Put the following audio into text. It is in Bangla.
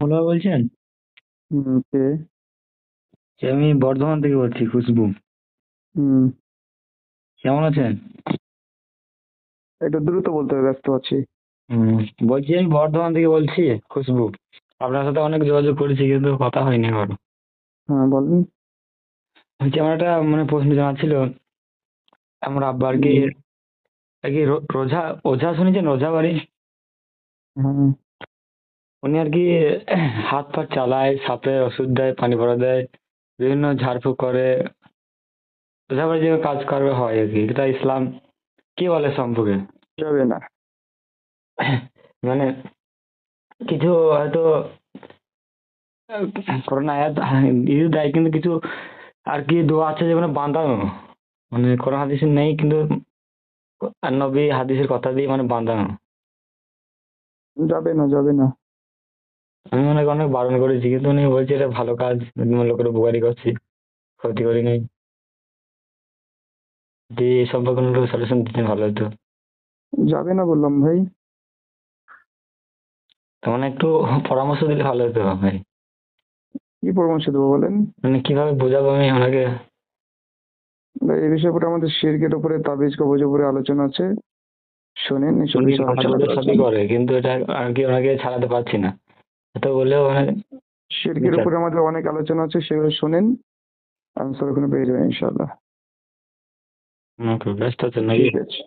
হলো বলছেন? কে? আমি বর্ধমান থেকে বলছি, খুশবু। হুম। কেমন আছেন? একটু দ্রুত বলতে হবে, ব্যস্ত আছি। হুম, বলছি আমি বর্ধমান থেকে বলছি, খুশবু। আপনার সাথে অনেক যোগাযোগ করেছি কিন্তু কথা হয়নি এখনো। হ্যাঁ, বলেন। বলছি আমার একটা প্রশ্ন জানা ছিল। আমার আব্বা হুম। আর কি রোজা ওঝা শুনেছেন, ওঝা বাড়ি? হ্যাঁ। উনি আর কি হাত পা চালায়, সাপের ওষুধ দেয়, পানি ভরা দেয়, বিভিন্ন ঝাড়ফুঁক করে। ওঝা বাড়ি যে কাজ করবে হয় আর কি, এটা ইসলাম কি বলে সম্পর্কে? যাবে না। মানে কিছু হয়তো করোনা আয়াত ইয়ে দেয়, কিন্তু কিছু আর কি দোয়া আছে যেগুলো বাঁধানো, মানে কোরআন হাদিসে নেই, কিন্তু আর নবী হাদিসের কথা দিয়ে মানে বাঁধানো। যাবে না, যাবে না। আমি অনেক অনেক বারণ করেছি, কিন্তু উনি বলছে এটা ভালো কাজ, লোকের উপকারী করছি, ক্ষতি করি নাই। যে এই সম্পর্কে কোনো সলিউশন দিতেন ভালো হতো। যাবে না বললাম ভাই। তো মানে একটু পরামর্শ দিলে ভালো হতো ভাই। কি পরামর্শ দেবো বলেন? মানে কিভাবে বোঝাবো আমি ওনাকে? ভাই, এই বিষয়ের উপরে আমাদের শিরকের উপরে, তাবিজ কবজের উপরে আলোচনা আছে। শোনেন, এসব উনি বিষয়ে নামাজ আলোচনা রোজা করা সবই যায়। করে, কিন্তু এটা আর কি ওনাকে ছাড়াতে পারছি না। এত বললেও মানে শিরকের বিচার। উপরে আমাদের অনেক আলোচনা আছে, সেগুলো শোনেন। আনসার ওখানে পেয়ে যাবেন ইনশাল্লাহ। ব্যস্ত আছেন নাকি? ঠিক আছে।